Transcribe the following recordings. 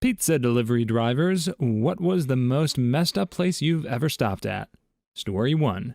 Pizza delivery drivers, what was the most messed up place you've ever stopped at? Story 1.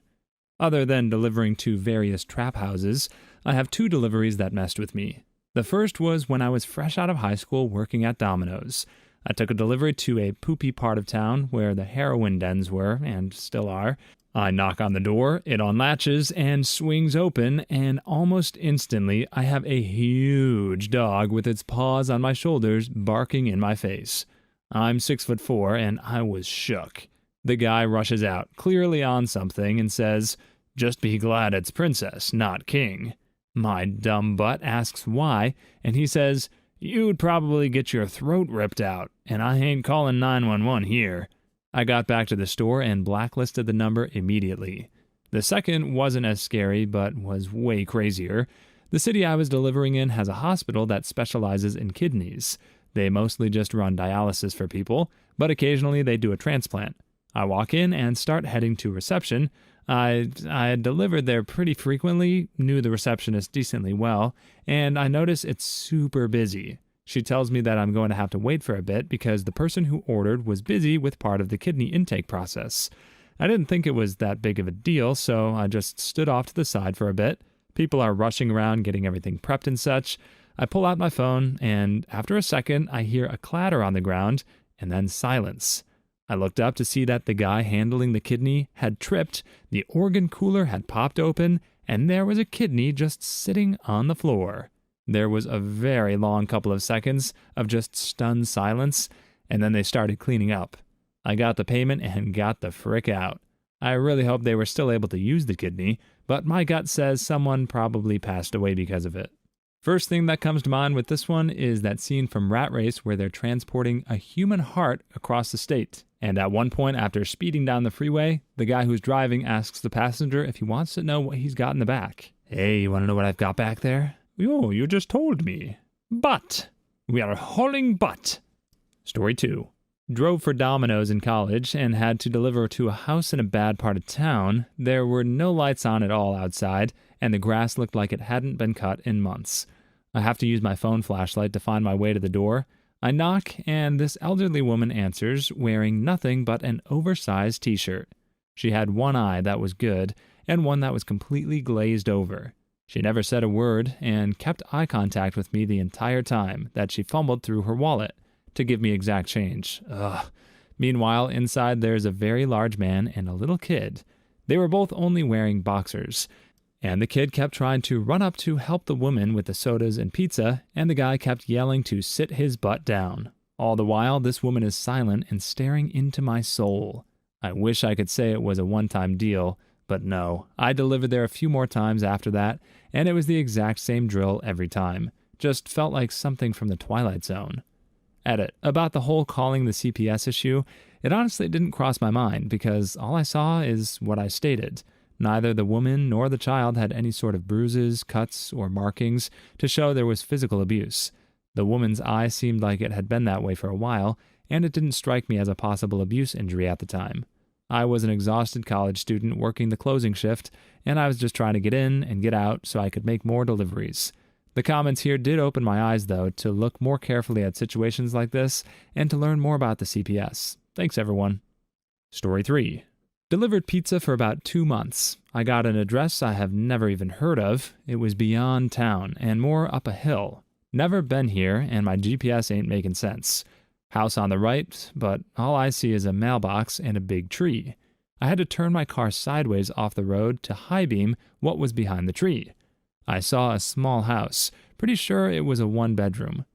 Other than delivering to various trap houses, I have two deliveries that messed with me. The first was when I was fresh out of high school working at Domino's. I took a delivery to a poopy part of town where the heroin dens were, and still are. I knock on the door, it unlatches and swings open, and almost instantly I have a huge dog with its paws on my shoulders barking in my face. I'm 6'4" and I was shook. The guy rushes out, clearly on something, and says, "Just be glad it's Princess, not King." My dumb butt asks why, and he says, "You'd probably get your throat ripped out, and I ain't calling 911 here." I got back to the store and blacklisted the number immediately. The second wasn't as scary, but was way crazier. The city I was delivering in has a hospital that specializes in kidneys. They mostly just run dialysis for people, but occasionally they do a transplant. I walk in and start heading to reception. I had delivered there pretty frequently, knew the receptionist decently well, and I notice it's super busy. She tells me that I'm going to have to wait for a bit because the person who ordered was busy with part of the kidney intake process. I didn't think it was that big of a deal, so I just stood off to the side for a bit. People are rushing around getting everything prepped and such. I pull out my phone, and after a second, I hear a clatter on the ground, and then silence. I looked up to see that the guy handling the kidney had tripped, the organ cooler had popped open, and there was a kidney just sitting on the floor. There was a very long couple of seconds of just stunned silence, and then they started cleaning up. I got the payment and got the frick out. I really hope they were still able to use the kidney, but my gut says someone probably passed away because of it. First thing that comes to mind with this one is that scene from Rat Race where they're transporting a human heart across the state. And at one point, after speeding down the freeway, the guy who's driving asks the passenger if he wants to know what he's got in the back. "Hey, you want to know what I've got back there?" "Oh, you just told me." "But! We are hauling butt!" Story 2. Drove for Domino's in college and had to deliver to a house in a bad part of town. There were no lights on at all outside, and the grass looked like it hadn't been cut in months. I have to use my phone flashlight to find my way to the door. I knock, and this elderly woman answers, wearing nothing but an oversized t-shirt. She had one eye that was good, and one that was completely glazed over. She never said a word, and kept eye contact with me the entire time that she fumbled through her wallet to give me exact change. Ugh. Meanwhile, inside there's a very large man and a little kid. They were both only wearing boxers, and the kid kept trying to run up to help the woman with the sodas and pizza, and the guy kept yelling to sit his butt down. All the while, this woman is silent and staring into my soul. I wish I could say it was a one-time deal, but no. I delivered there a few more times after that, and it was the exact same drill every time. Just felt like something from the Twilight Zone. Edit. About the whole calling the CPS issue, it honestly didn't cross my mind because all I saw is what I stated. Neither the woman nor the child had any sort of bruises, cuts, or markings to show there was physical abuse. The woman's eye seemed like it had been that way for a while, and it didn't strike me as a possible abuse injury at the time. I was an exhausted college student working the closing shift, and I was just trying to get in and get out so I could make more deliveries. The comments here did open my eyes, though, to look more carefully at situations like this and to learn more about the CPS. Thanks, everyone. Story 3. Delivered pizza for about 2 months. I got an address I have never even heard of. It was beyond town and more up a hill. Never been here, and my GPS ain't making sense. House on the right, but all I see is a mailbox and a big tree. I had to turn my car sideways off the road to high beam what was behind the tree. I saw a small house, pretty sure it was a 1-bedroom.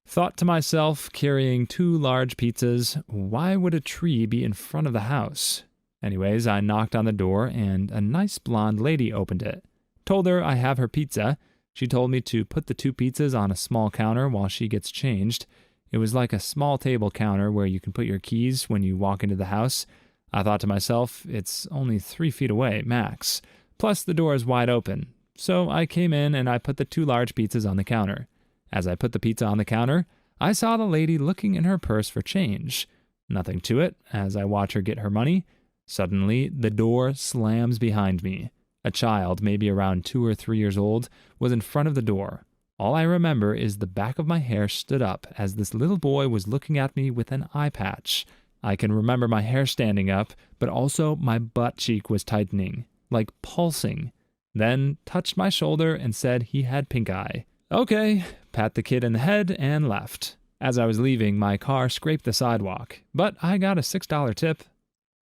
Thought to myself, carrying 2 large pizzas, why would a tree be in front of the house? Anyways, I knocked on the door and a nice blonde lady opened it. Told her I have her pizza. She told me to put the 2 pizzas on a small counter while she gets changed. It was like a small table counter where you can put your keys when you walk into the house. I thought to myself, it's only 3 feet away, max. Plus the door is wide open. So I came in and I put the 2 large pizzas on the counter. As I put the pizza on the counter, I saw the lady looking in her purse for change. Nothing to it, as I watch her get her money. Suddenly, the door slams behind me. A child, maybe around 2 or 3 years old, was in front of the door. All I remember is the back of my hair stood up as this little boy was looking at me with an eye patch. I can remember my hair standing up, but also my butt cheek was tightening, like pulsing. Then touched my shoulder and said he had pink eye. Okay, pat the kid in the head and left. As I was leaving, my car scraped the sidewalk, but I got a $6 tip.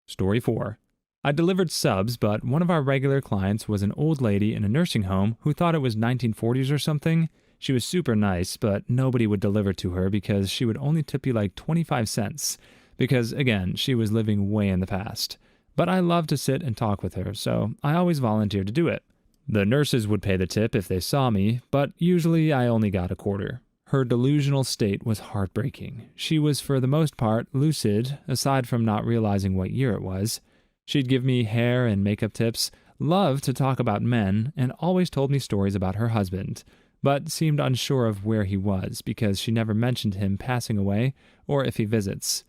Story 4. I delivered subs, but one of our regular clients was an old lady in a nursing home who thought it was 1940s or something. She was super nice, but nobody would deliver to her because she would only tip you like 25 cents. Because, again, she was living way in the past. But I loved to sit and talk with her, so I always volunteered to do it. The nurses would pay the tip if they saw me, but usually I only got a quarter. Her delusional state was heartbreaking. She was, for the most part, lucid, aside from not realizing what year it was. She'd give me hair and makeup tips, loved to talk about men, and always told me stories about her husband, but seemed unsure of where he was because she never mentioned him passing away or if he visits.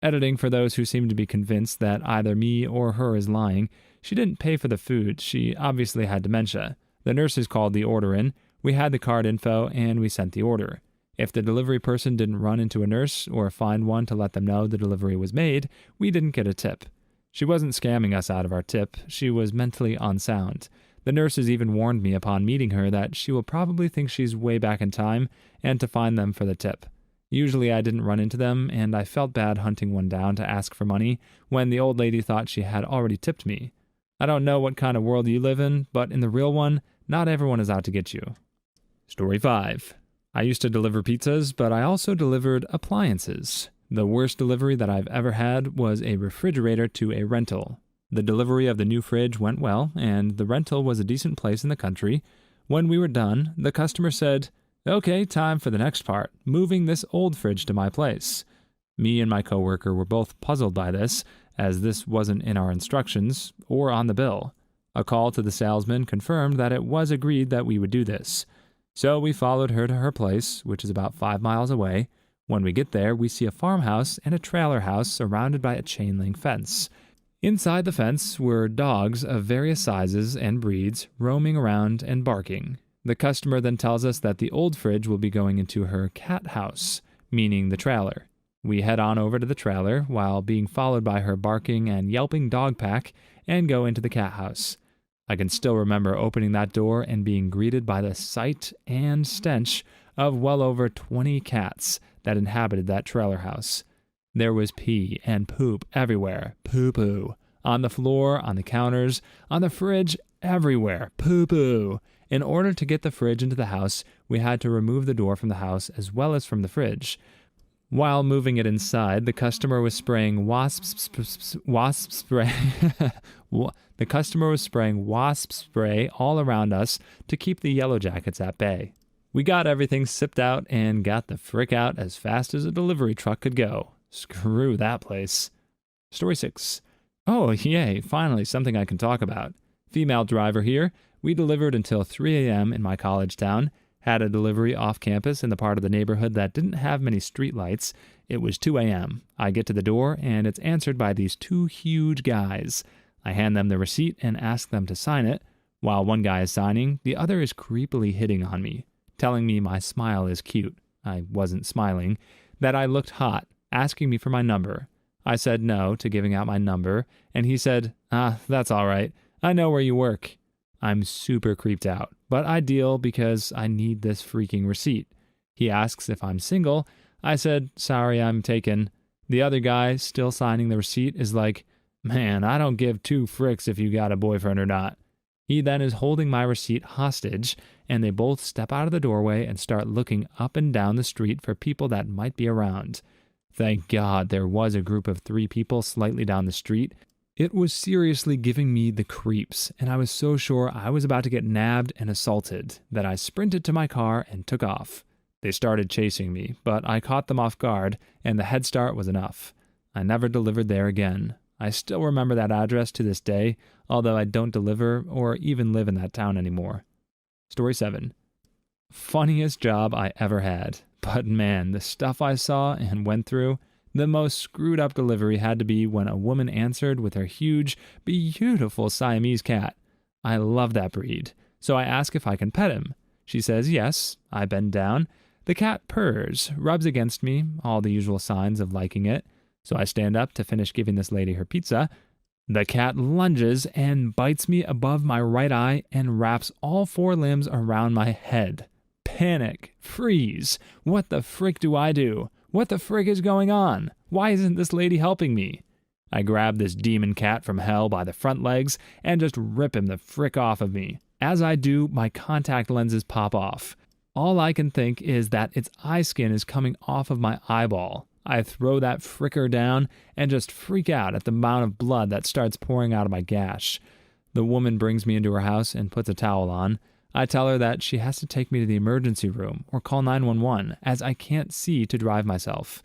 Editing for those who seem to be convinced that either me or her is lying, she didn't pay for the food. She obviously had dementia. The nurses called the order in, we had the card info, and we sent the order. If the delivery person didn't run into a nurse or find one to let them know the delivery was made, we didn't get a tip. She wasn't scamming us out of our tip. She was mentally unsound. The nurses even warned me upon meeting her that she will probably think she's way back in time and to find them for the tip. Usually I didn't run into them, and I felt bad hunting one down to ask for money when the old lady thought she had already tipped me. I don't know what kind of world you live in, but in the real one, not everyone is out to get you. Story 5. I used to deliver pizzas, but I also delivered appliances. The worst delivery that I've ever had was a refrigerator to a rental. The delivery of the new fridge went well, and the rental was a decent place in the country. When we were done, the customer said, "Okay, time for the next part, moving this old fridge to my place." Me and my coworker were both puzzled by this, as this wasn't in our instructions or on the bill. A call to the salesman confirmed that it was agreed that we would do this. So we followed her to her place, which is about 5 miles away. When we get there, we see a farmhouse and a trailer house surrounded by a chain-link fence. Inside the fence were dogs of various sizes and breeds roaming around and barking. The customer then tells us that the old fridge will be going into her cat house, meaning the trailer. We head on over to the trailer while being followed by her barking and yelping dog pack and go into the cat house. I can still remember opening that door and being greeted by the sight and stench of well over 20 cats that inhabited that trailer house. There was pee and poop everywhere, poo-poo. On the floor, on the counters, on the fridge, everywhere, poo-poo. In order to get the fridge into the house, we had to remove the door from the house as well as from the fridge. While moving it inside, the customer was spraying wasp spray. The customer was spraying wasp spray all around us to keep the yellow jackets at bay. We got everything sipped out and got the frick out as fast as a delivery truck could go. Screw that place. Story 6. Oh, yay, finally something I can talk about. Female driver here. We delivered until 3 a.m. in my college town. Had a delivery off campus in the part of the neighborhood that didn't have many streetlights. It was 2 a.m. I get to the door, and it's answered by these 2 huge guys. I hand them the receipt and ask them to sign it. While one guy is signing, the other is creepily hitting on me, telling me my smile is cute. I wasn't smiling. That I looked hot, asking me for my number. I said no to giving out my number, and he said, that's all right. I know where you work. I'm super creeped out, but I deal because I need this freaking receipt. He asks if I'm single. I said, sorry, I'm taken. The other guy, still signing the receipt, is like, man, I don't give 2 fricks if you got a boyfriend or not. He then is holding my receipt hostage, and they both step out of the doorway and start looking up and down the street for people that might be around. Thank God there was a group of 3 people slightly down the street. It was seriously giving me the creeps, and I was so sure I was about to get nabbed and assaulted that I sprinted to my car and took off. They started chasing me, but I caught them off guard, and the head start was enough. I never delivered there again. I still remember that address to this day, although I don't deliver or even live in that town anymore. Story 7. Funniest job I ever had. But man, the stuff I saw and went through, the most screwed up delivery had to be when a woman answered with her huge, beautiful Siamese cat. I love that breed, so I ask if I can pet him. She says yes. I bend down. The cat purrs, rubs against me, all the usual signs of liking it. So I stand up to finish giving this lady her pizza. The cat lunges and bites me above my right eye and wraps all 4 limbs around my head. Panic. Freeze. What the frick do I do? What the frick is going on? Why isn't this lady helping me? I grab this demon cat from hell by the front legs and just rip him the frick off of me. As I do, my contact lenses pop off. All I can think is that its eye skin is coming off of my eyeball. I throw that fricker down and just freak out at the amount of blood that starts pouring out of my gash. The woman brings me into her house and puts a towel on. I tell her that she has to take me to the emergency room or call 911 as I can't see to drive myself.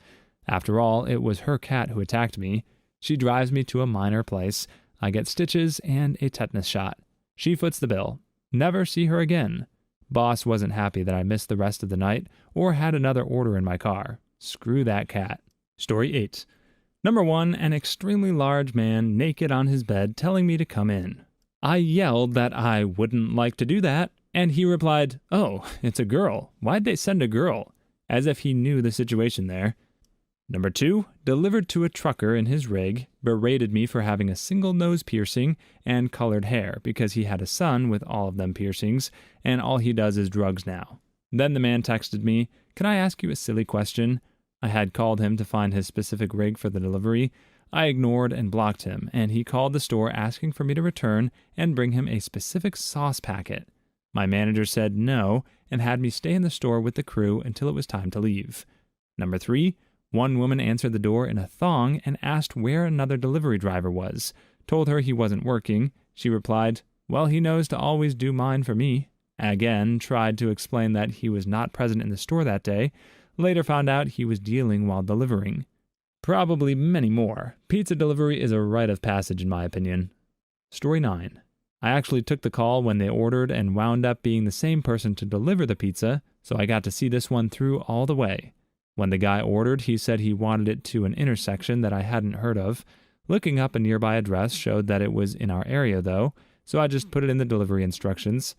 After all, it was her cat who attacked me. She drives me to a minor place. I get stitches and a tetanus shot. She foots the bill. Never see her again. Boss wasn't happy that I missed the rest of the night or had another order in my car. Screw that cat. Story 8. Number 1, an extremely large man naked on his bed telling me to come in. I yelled that I wouldn't like to do that, and he replied, "Oh, it's a girl. Why'd they send a girl?" As if he knew the situation there. Number 2, delivered to a trucker in his rig, berated me for having a single nose piercing and colored hair because he had a son with all of them piercings, and all he does is drugs now. Then the man texted me, "Can I ask you a silly question?" I had called him to find his specific rig for the delivery. I ignored and blocked him, and he called the store asking for me to return and bring him a specific sauce packet. My manager said no and had me stay in the store with the crew until it was time to leave. Number 3, one woman answered the door in a thong and asked where another delivery driver was. Told her he wasn't working. She replied, "Well, he knows to always do mine for me." Again, tried to explain that he was not present in the store that day. Later found out he was dealing while delivering. Probably many more. Pizza delivery is a rite of passage in my opinion. Story 9. I actually took the call when they ordered and wound up being the same person to deliver the pizza, so I got to see this one through all the way. When the guy ordered, he said he wanted it to an intersection that I hadn't heard of. Looking up a nearby address showed that it was in our area though, so I just put it in the delivery instructions.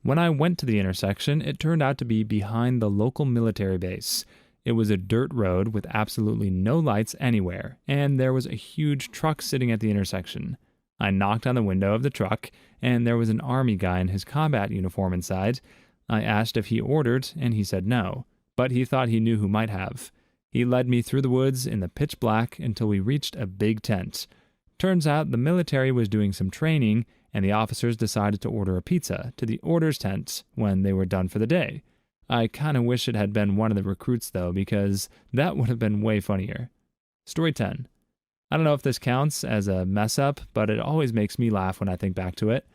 When I went to the intersection, it turned out to be behind the local military base. It was a dirt road with absolutely no lights anywhere, and there was a huge truck sitting at the intersection. I knocked on the window of the truck, and there was an army guy in his combat uniform inside. I asked if he ordered, and he said no, but he thought he knew who might have. He led me through the woods in the pitch black until we reached a big tent. Turns out the military was doing some training, and the officers decided to order a pizza to the orders tent when they were done for the day. I kinda wish it had been one of the recruits though, because that would have been way funnier. Story 10. I don't know if this counts as a mess up, but it always makes me laugh when I think back to it.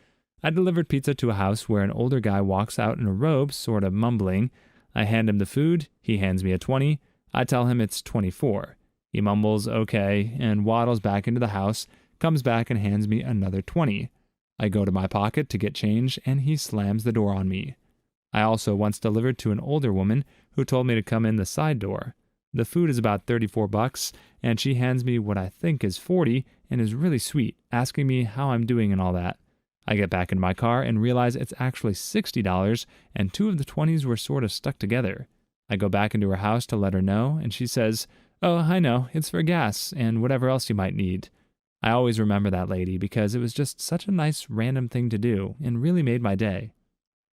I delivered pizza to a house where an older guy walks out in a robe, sort of mumbling. I hand him the food, he hands me a 20, I tell him it's 24. He mumbles okay and waddles back into the house, comes back and hands me another 20. I go to my pocket to get change and he slams the door on me. I also once delivered to an older woman who told me to come in the side door. The food is about $34 and she hands me what I think is 40 and is really sweet, asking me how I'm doing and all that. I get back into my car and realize it's actually $60 and 2 of the 20s were sort of stuck together. I go back into her house to let her know and she says, "Oh, I know, it's for gas and whatever else you might need." I always remember that lady because it was just such a nice random thing to do and really made my day.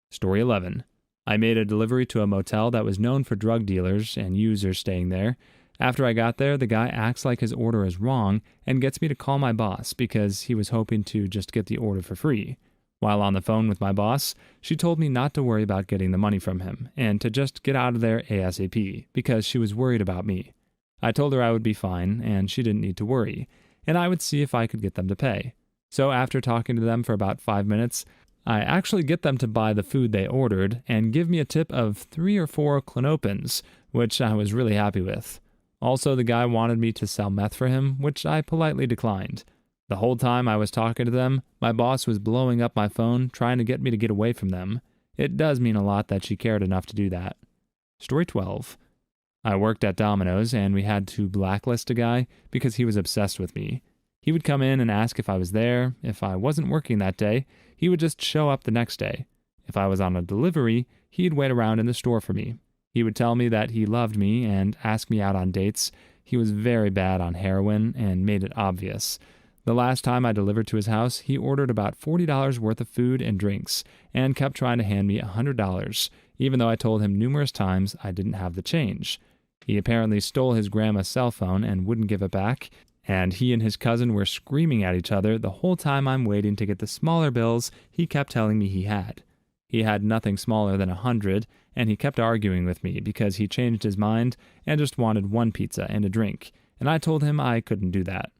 Story 11. I made a delivery to a motel that was known for drug dealers and users staying there. After I got there, the guy acts like his order is wrong and gets me to call my boss because he was hoping to just get the order for free. While on the phone with my boss, she told me not to worry about getting the money from him and to just get out of there ASAP because she was worried about me. I told her I would be fine and she didn't need to worry, and I would see if I could get them to pay. So after talking to them for about 5 minutes, I actually get them to buy the food they ordered and give me a tip of 3 or 4 clonopins, which I was really happy with. Also, the guy wanted me to sell meth for him, which I politely declined. The whole time I was talking to them, my boss was blowing up my phone, trying to get me to get away from them. It does mean a lot that she cared enough to do that. Story 12. I worked at Domino's, and we had to blacklist a guy because he was obsessed with me. He would come in and ask if I was there. If I wasn't working that day, he would just show up the next day. If I was on a delivery, he'd wait around in the store for me. He would tell me that he loved me and ask me out on dates. He was very bad on heroin and made it obvious. The last time I delivered to his house, he ordered about $40 worth of food and drinks and kept trying to hand me $100, even though I told him numerous times I didn't have the change. He apparently stole his grandma's cell phone and wouldn't give it back, and he and his cousin were screaming at each other the whole time I'm waiting to get the smaller bills he kept telling me he had. He had nothing smaller than 100, and he kept arguing with me because he changed his mind and just wanted one pizza and a drink, and I told him I couldn't do that.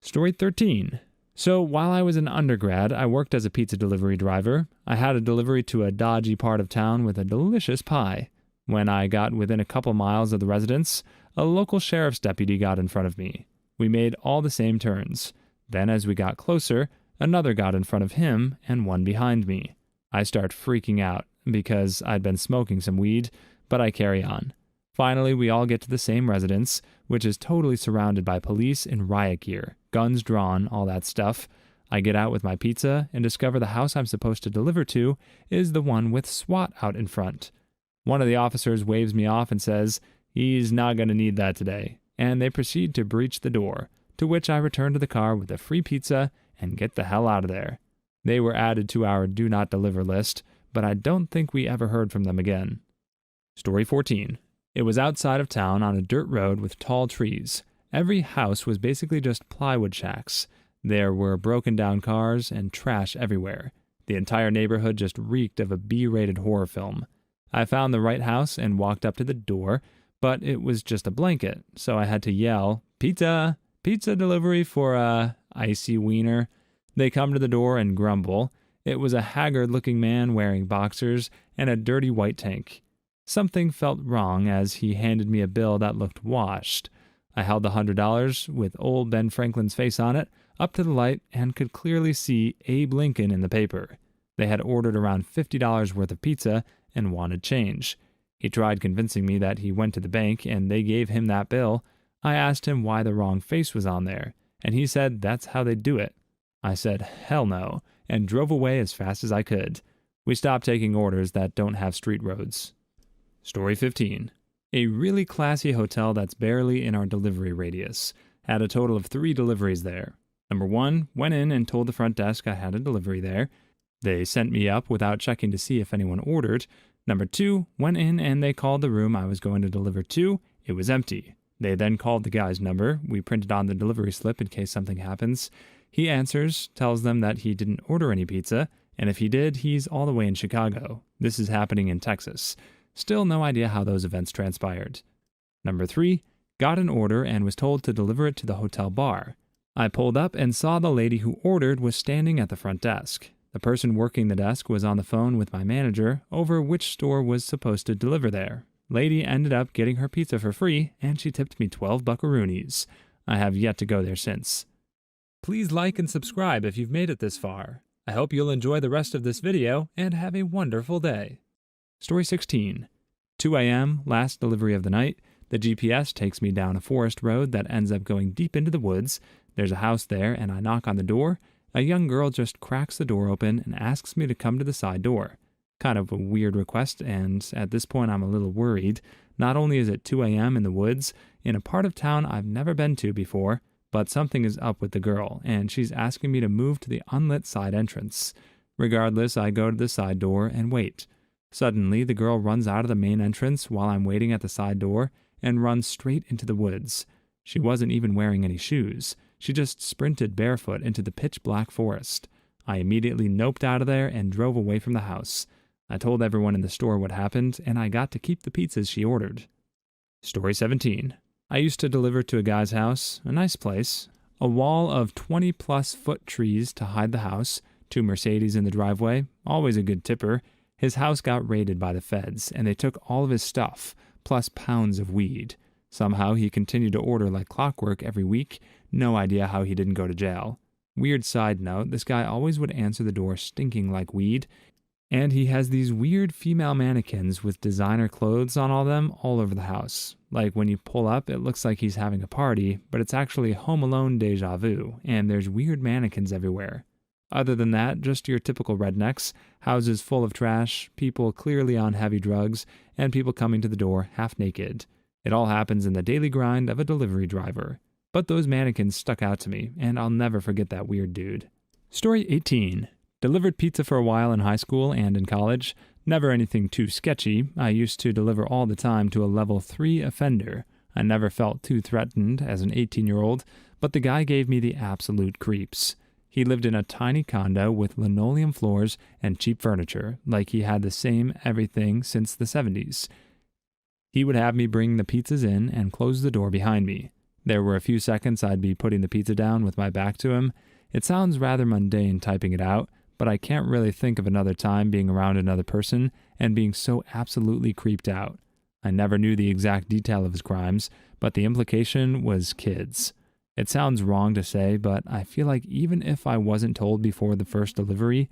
Story 13. So while I was an undergrad, I worked as a pizza delivery driver. I had a delivery to a dodgy part of town with a delicious pie. When I got within a couple miles of the residence, a local sheriff's deputy got in front of me. We made all the same turns. Then as we got closer, another got in front of him and one behind me. I start freaking out because I'd been smoking some weed, but I carry on. Finally, we all get to the same residence, which is totally surrounded by police in riot gear, guns drawn, all that stuff. I get out with my pizza and discover the house I'm supposed to deliver to is the one with SWAT out in front. One of the officers waves me off and says, "He's not going to need that today," and they proceed to breach the door, to which I return to the car with a free pizza and get the hell out of there. They were added to our do not deliver list, but I don't think we ever heard from them again. Story 14. It was outside of town on a dirt road with tall trees. Every house was basically just plywood shacks. There were broken down cars and trash everywhere. The entire neighborhood just reeked of a B-rated horror film. I found the right house and walked up to the door, but it was just a blanket, so I had to yell, "Pizza! Pizza delivery for a icy wiener." They come to the door and grumble. It was a haggard-looking man wearing boxers and a dirty white tank. Something felt wrong as he handed me a bill that looked washed. I held the $100 with old Ben Franklin's face on it up to the light and could clearly see Abe Lincoln in the paper. They had ordered around $50 worth of pizza and wanted change. He tried convincing me that he went to the bank and they gave him that bill. I asked him why the wrong face was on there, and he said that's how they do it. I said, hell no, and drove away as fast as I could. We stopped taking orders that don't have street roads. Story 15. A really classy hotel that's barely in our delivery radius. Had a total of 3 deliveries there. Number 1, went in and told the front desk I had a delivery there. They sent me up without checking to see if anyone ordered. Number 2, went in and they called the room I was going to deliver to. It was empty. They then called the guy's number. We printed on the delivery slip in case something happens. He answers, tells them that he didn't order any pizza, and if he did, he's all the way in Chicago. This is happening in Texas. Still no idea how those events transpired. Number 3, got an order and was told to deliver it to the hotel bar. I pulled up and saw the lady who ordered was standing at the front desk. The person working the desk was on the phone with my manager over which store was supposed to deliver there. Lady ended up getting her pizza for free, and she tipped me 12 buckaroonies. I have yet to go there since. Please like and subscribe if you've made it this far. I hope you'll enjoy the rest of this video and have a wonderful day. Story 16. 2 a.m., last delivery of the night. The GPS takes me down a forest road that ends up going deep into the woods. There's a house there, and I knock on the door. A young girl just cracks the door open and asks me to come to the side door. Kind of a weird request, and at this point I'm a little worried. Not only is it 2 a.m. in the woods, in a part of town I've never been to before, but something is up with the girl, and she's asking me to move to the unlit side entrance. Regardless, I go to the side door and wait. Suddenly, the girl runs out of the main entrance while I'm waiting at the side door and runs straight into the woods. She wasn't even wearing any shoes. She just sprinted barefoot into the pitch-black forest. I immediately noped out of there and drove away from the house. I told everyone in the store what happened, and I got to keep the pizzas she ordered. Story 17. I used to deliver to a guy's house, a nice place. A wall of 20-plus foot trees to hide the house, 2 Mercedes in the driveway, always a good tipper. His house got raided by the feds, and they took all of his stuff, plus pounds of weed. Somehow he continued to order like clockwork every week. No idea how he didn't go to jail. Weird side note, this guy always would answer the door stinking like weed, and he has these weird female mannequins with designer clothes on all them all over the house. Like when you pull up, it looks like he's having a party, but it's actually Home Alone deja vu, and there's weird mannequins everywhere. Other than that, just your typical rednecks, houses full of trash, people clearly on heavy drugs, and people coming to the door half naked. It all happens in the daily grind of a delivery driver. But those mannequins stuck out to me, and I'll never forget that weird dude. Story 18. Delivered pizza for a while in high school and in college. Never anything too sketchy. I used to deliver all the time to a level 3 offender. I never felt too threatened as an 18-year-old, but the guy gave me the absolute creeps. He lived in a tiny condo with linoleum floors and cheap furniture, like he had the same everything since the 70s. He would have me bring the pizzas in and close the door behind me. There were a few seconds I'd be putting the pizza down with my back to him. It sounds rather mundane typing it out, but I can't really think of another time being around another person and being so absolutely creeped out. I never knew the exact detail of his crimes, but the implication was kids. It sounds wrong to say, but I feel like even if I wasn't told before the first delivery,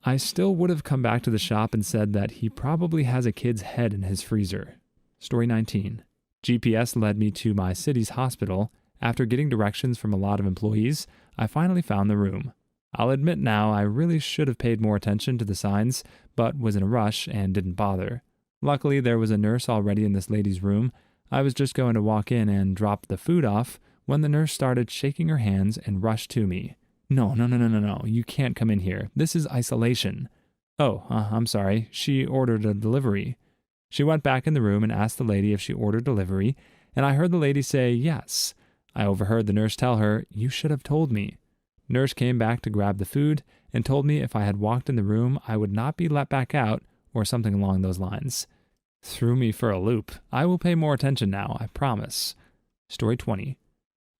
I still would have come back to the shop and said that he probably has a kid's head in his freezer. Story 19. GPS led me to my city's hospital. After getting directions from a lot of employees, I finally found the room. I'll admit now I really should have paid more attention to the signs, but was in a rush and didn't bother. Luckily, there was a nurse already in this lady's room. I was just going to walk in and drop the food off when the nurse started shaking her hands and rushed to me. No, you can't come in here. This is isolation. Oh, I'm sorry. She ordered a delivery. She went back in the room and asked the lady if she ordered delivery, and I heard the lady say yes. I overheard the nurse tell her, "You should have told me." Nurse came back to grab the food and told me if I had walked in the room, I would not be let back out, or something along those lines. Threw me for a loop. I will pay more attention now, I promise. Story 20.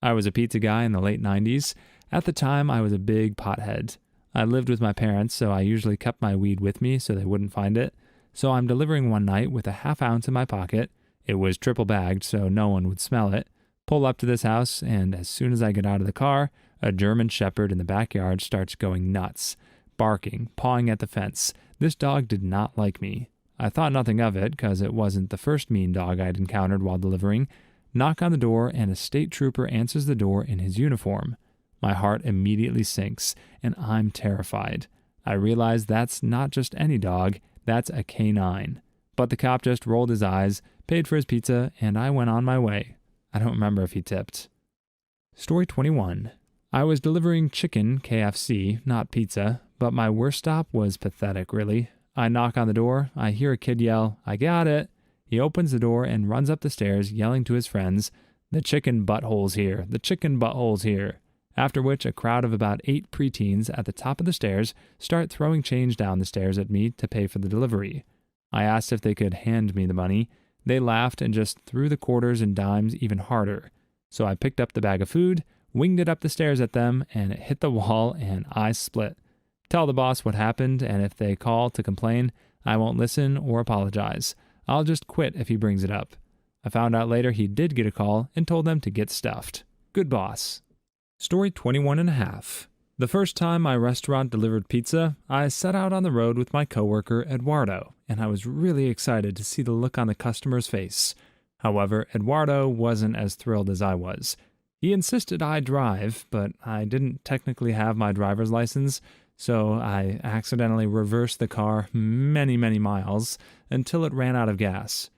I was a pizza guy in the late 90s. At the time, I was a big pothead. I lived with my parents, so I usually kept my weed with me so they wouldn't find it. So I'm delivering one night with a half ounce in my pocket. It was triple bagged, so no one would smell it. Pull up to this house, and as soon as I get out of the car, a German shepherd in the backyard starts going nuts, barking, pawing at the fence. This dog did not like me. I thought nothing of it, because it wasn't the first mean dog I'd encountered while delivering. Knock on the door, and a state trooper answers the door in his uniform. My heart immediately sinks, and I'm terrified. I realize that's not just any dog, that's a canine. But the cop just rolled his eyes, paid for his pizza, and I went on my way. I don't remember if he tipped. Story 21. I was delivering chicken, KFC, not pizza, but my worst stop was pathetic, really. I knock on the door, I hear a kid yell, "I got it." He opens the door and runs up the stairs, yelling to his friends, "The chicken butthole's here, the chicken butthole's here." After which a crowd of about 8 preteens at the top of the stairs start throwing change down the stairs at me to pay for the delivery. I asked if they could hand me the money. They laughed and just threw the quarters and dimes even harder. So I picked up the bag of food, winged it up the stairs at them, and it hit the wall and I split. Tell the boss what happened, and if they call to complain, I won't listen or apologize. I'll just quit if he brings it up. I found out later he did get a call and told them to get stuffed. Good boss. Story 21 and a half. The first time my restaurant delivered pizza, I set out on the road with my coworker Eduardo, and I was really excited to see the look on the customer's face. However, Eduardo wasn't as thrilled as I was. He insisted I drive, but I didn't technically have my driver's license, so I accidentally reversed the car many miles until it ran out of gas.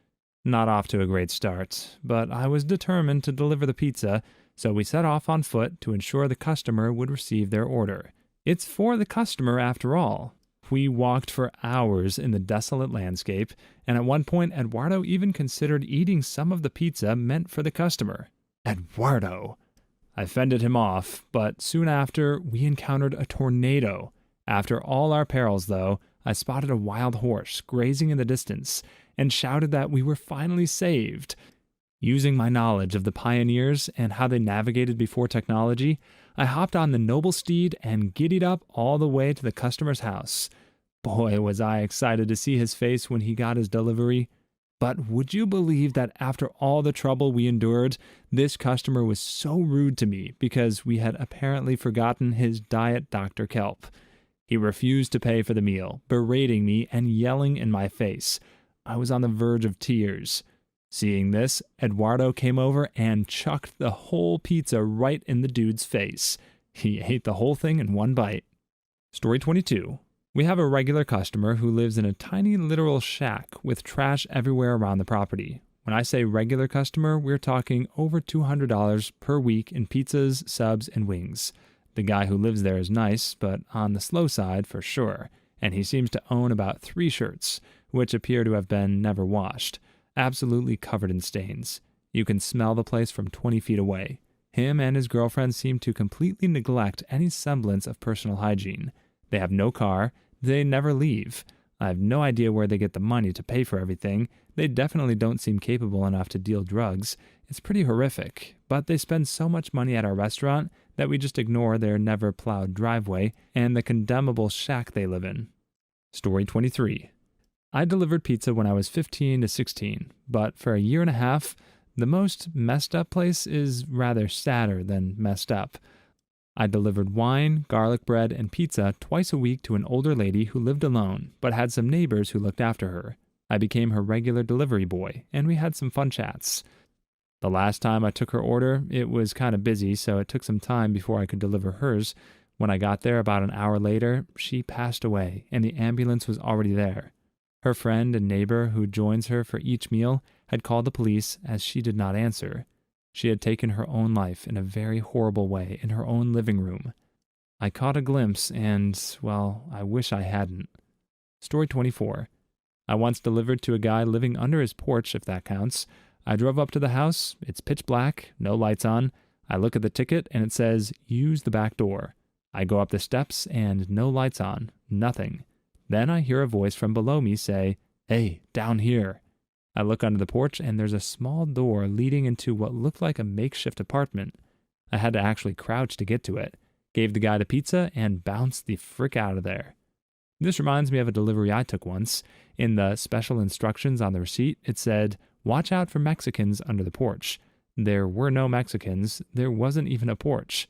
Not off to a great start, but I was determined to deliver the pizza, so we set off on foot to ensure the customer would receive their order. It's for the customer after all. We walked for hours in the desolate landscape, and at one point Eduardo even considered eating some of the pizza meant for the customer. Eduardo! I fended him off, but soon after, we encountered a tornado. After all our perils, though, I spotted a wild horse grazing in the distance and shouted that we were finally saved. Using my knowledge of the pioneers and how they navigated before technology, I hopped on the noble steed and giddied up all the way to the customer's house. Boy, was I excited to see his face when he got his delivery. But would you believe that after all the trouble we endured, this customer was so rude to me because we had apparently forgotten his Diet Dr. Kelp. He refused to pay for the meal, berating me and yelling in my face. I was on the verge of tears. Seeing this, Eduardo came over and chucked the whole pizza right in the dude's face. He ate the whole thing in one bite. Story 22. We have a regular customer who lives in a tiny literal shack with trash everywhere around the property. When I say regular customer, we're talking over $200 per week in pizzas, subs, and wings. The guy who lives there is nice, but on the slow side for sure, and he seems to own about 3 shirts, which appear to have been never washed, absolutely covered in stains. You can smell the place from 20 feet away. Him and his girlfriend seem to completely neglect any semblance of personal hygiene. They have no car. They never leave. I have no idea where they get the money to pay for everything. They definitely don't seem capable enough to deal drugs. It's pretty horrific, but they spend so much money at our restaurant that we just ignore their never plowed driveway and the condemnable shack they live in. Story 23. I delivered pizza when I was 15 to 16, but for a year and a half, the most messed up place is rather sadder than messed up. I delivered wine, garlic bread, and pizza twice a week to an older lady who lived alone, but had some neighbors who looked after her. I became her regular delivery boy, and we had some fun chats. The last time I took her order, it was kind of busy, so it took some time before I could deliver hers. When I got there about an hour later, she passed away, and the ambulance was already there. Her friend and neighbor who joins her for each meal had called the police as she did not answer. She had taken her own life in a very horrible way in her own living room. I caught a glimpse and, well, I wish I hadn't. Story 24. I once delivered to a guy living under his porch, if that counts. I drove up to the house. It's pitch black, no lights on. I look at the ticket and it says, use the back door. I go up the steps and no lights on, nothing. Then I hear a voice from below me say, hey, down here. I look under the porch and there's a small door leading into what looked like a makeshift apartment. I had to actually crouch to get to it, gave the guy the pizza, and bounced the frick out of there. This reminds me of a delivery I took once. In the special instructions on the receipt, it said, watch out for Mexicans under the porch. There were no Mexicans. There wasn't even a porch.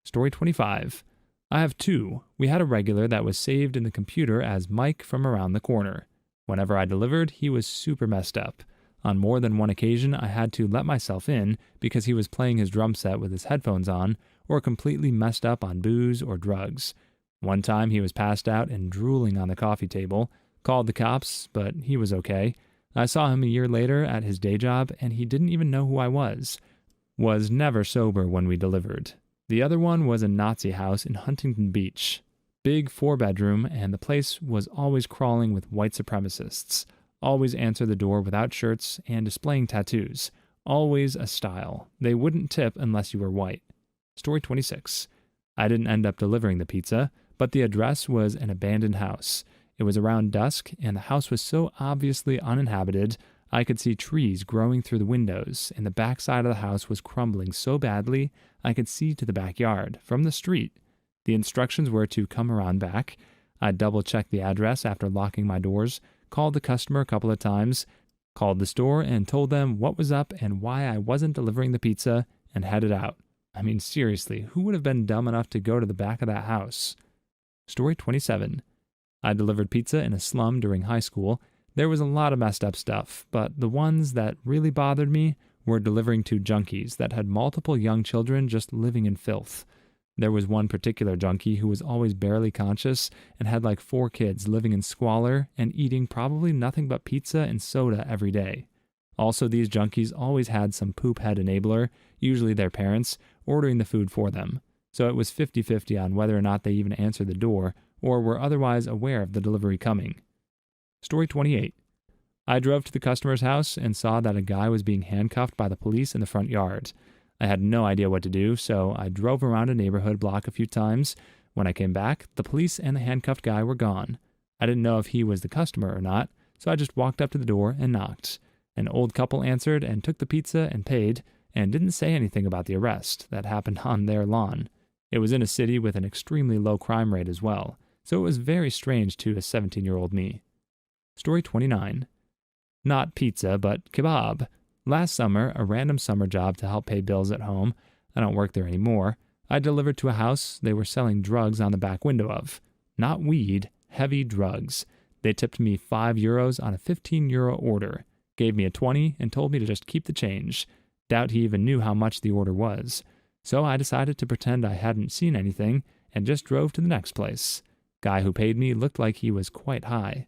Story 25. I have 2. We had a regular that was saved in the computer as Mike from around the corner. Whenever I delivered, he was super messed up. On more than one occasion, I had to let myself in because he was playing his drum set with his headphones on or completely messed up on booze or drugs. One time he was passed out and drooling on the coffee table, called the cops, but he was okay. I saw him a year later at his day job and he didn't even know who I was. Was never sober when we delivered. The other one was a Nazi house in Huntington Beach. Big 4-bedroom, and the place was always crawling with white supremacists. Always answer the door without shirts and displaying tattoos. Always a style. They wouldn't tip unless you were white. Story 26. I didn't end up delivering the pizza, but the address was an abandoned house. It was around dusk, and the house was so obviously uninhabited, I could see trees growing through the windows, and the back side of the house was crumbling so badly I could see to the backyard from the street. The instructions were to come around back. I double-checked the address after locking my doors, called the customer a couple of times, called the store and told them what was up and why I wasn't delivering the pizza, and headed out. I mean, seriously, who would have been dumb enough to go to the back of that house? Story 27. I delivered pizza in a slum during high school. There was a lot of messed up stuff, but the ones that really bothered me were delivering to junkies that had multiple young children just living in filth. There was one particular junkie who was always barely conscious and had like 4 kids living in squalor and eating probably nothing but pizza and soda every day. Also, these junkies always had some poop head enabler, usually their parents, ordering the food for them. So it was 50-50 on whether or not they even answered the door or were otherwise aware of the delivery coming. Story 28. I drove to the customer's house and saw that a guy was being handcuffed by the police in the front yard. I had no idea what to do, so I drove around a neighborhood block a few times. When I came back, the police and the handcuffed guy were gone. I didn't know if he was the customer or not, so I just walked up to the door and knocked. An old couple answered and took the pizza and paid, and didn't say anything about the arrest that happened on their lawn. It was in a city with an extremely low crime rate as well, so it was very strange to a 17-year-old me. Story 29. Not pizza, but kebab. Last summer, a random summer job to help pay bills at home. I don't work there anymore. I delivered to a house they were selling drugs on the back window of. Not weed, heavy drugs. They tipped me €5 on a €15 order, gave me a 20 and told me to just keep the change. Doubt he even knew how much the order was. So I decided to pretend I hadn't seen anything and just drove to the next place. Guy who paid me looked like he was quite high.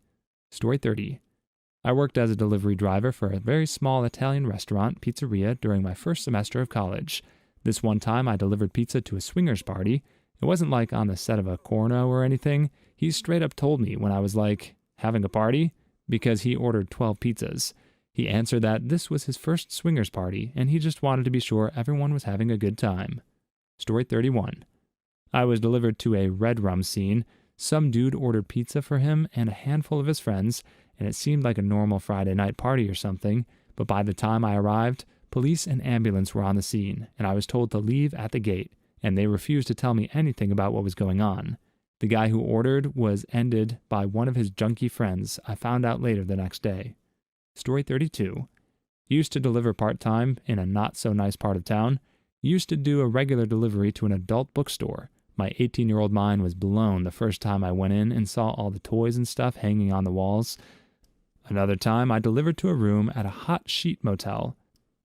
Story 30. I worked as a delivery driver for a very small Italian restaurant pizzeria during my first semester of college. This one time I delivered pizza to a swingers party. It wasn't like on the set of a porno or anything. He straight up told me when I was like, having a party? Because he ordered 12 pizzas. He answered that this was his first swingers party and he just wanted to be sure everyone was having a good time. Story 31. I was delivered to a red rum scene. Some dude ordered pizza for him and a handful of his friends, and it seemed like a normal Friday night party or something, but by the time I arrived, police and ambulance were on the scene, and I was told to leave at the gate, and they refused to tell me anything about what was going on. The guy who ordered was ended by one of his junkie friends. I found out later the next day. Story 32. Used to deliver part-time in a not-so-nice part of town. Used to do a regular delivery to an adult bookstore. My 18-year-old mind was blown the first time I went in and saw all the toys and stuff hanging on the walls. Another time, I delivered to a room at a hot sheet motel.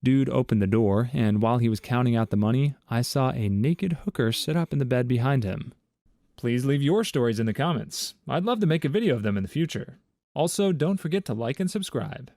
Dude opened the door, and while he was counting out the money, I saw a naked hooker sit up in the bed behind him. Please leave your stories in the comments. I'd love to make a video of them in the future. Also, don't forget to like and subscribe.